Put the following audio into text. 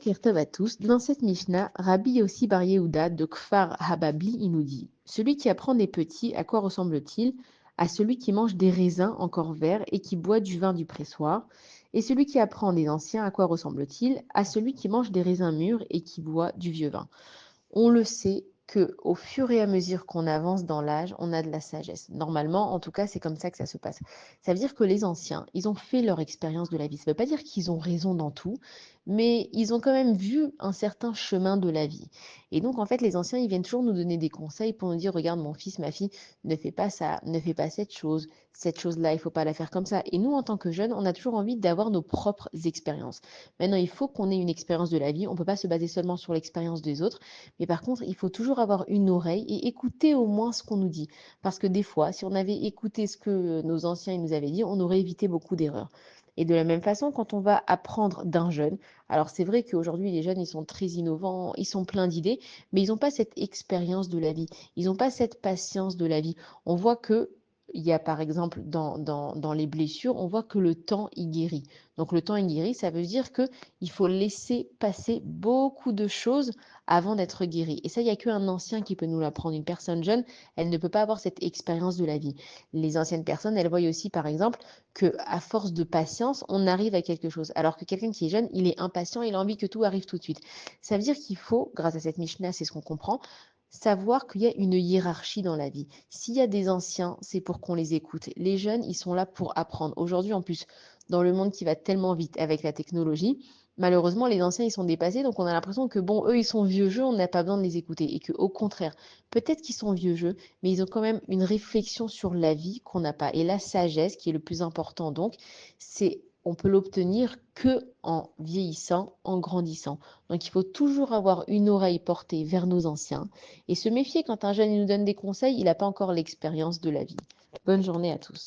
Boker Tov à tous. Dans cette Mishnah, Rabbi Yossi Bar Yehuda de Kfar Hababli, il nous dit: celui qui apprend des petits, à quoi ressemble-t-il? À celui qui mange des raisins encore verts et qui boit du vin du pressoir. Et celui qui apprend des anciens, à quoi ressemble-t-il? À celui qui mange des raisins mûrs et qui boit du vieux vin. On le sait que au fur et à mesure qu'on avance dans l'âge, on a de la sagesse. Normalement, en tout cas, c'est comme ça que ça se passe. Ça veut dire que les anciens, ils ont fait leur expérience de la vie. Ça ne veut pas dire qu'ils ont raison dans tout, mais ils ont quand même vu un certain chemin de la vie. Et donc, en fait, les anciens, ils viennent toujours nous donner des conseils pour nous dire, regarde, mon fils, ma fille, ne fais pas ça, ne fais pas cette chose-là, il faut pas la faire comme ça. Et nous, en tant que jeunes, on a toujours envie d'avoir nos propres expériences. Maintenant, il faut qu'on ait une expérience de la vie. On ne peut pas se baser seulement sur l'expérience des autres. Mais par contre, il faut toujours avoir une oreille et écouter au moins ce qu'on nous dit. Parce que des fois, si on avait écouté ce que nos anciens ils nous avaient dit, on aurait évité beaucoup d'erreurs. Et de la même façon, quand on va apprendre d'un jeune, alors c'est vrai qu'aujourd'hui, les jeunes, ils sont très innovants, ils sont pleins d'idées, mais ils n'ont pas cette expérience de la vie, ils n'ont pas cette patience de la vie. On voit que il y a par exemple dans les blessures, on voit que le temps y guérit. Donc le temps y guérit, ça veut dire que il faut laisser passer beaucoup de choses avant d'être guéri. Et ça, il n'y a qu'un ancien qui peut nous l'apprendre. Une personne jeune, elle ne peut pas avoir cette expérience de la vie. Les anciennes personnes, elles voient aussi, par exemple, que à force de patience, on arrive à quelque chose. Alors que quelqu'un qui est jeune, il est impatient, il a envie que tout arrive tout de suite. Ça veut dire qu'il faut, grâce à cette Mishnah, c'est ce qu'on comprend, savoir qu'il y a une hiérarchie dans la vie. S'il y a des anciens, c'est pour qu'on les écoute. Les jeunes, ils sont là pour apprendre. Aujourd'hui, en plus, dans le monde qui va tellement vite avec la technologie, malheureusement, les anciens, ils sont dépassés, donc on a l'impression que bon, eux, ils sont vieux jeux, on n'a pas besoin de les écouter. Et que, au contraire, peut-être qu'ils sont vieux jeux, mais ils ont quand même une réflexion sur la vie qu'on n'a pas. Et la sagesse, qui est le plus important, donc, c'est on peut l'obtenir que en vieillissant, en grandissant. Donc, il faut toujours avoir une oreille portée vers nos anciens et se méfier quand un jeune il nous donne des conseils, il n'a pas encore l'expérience de la vie. Bonne journée à tous.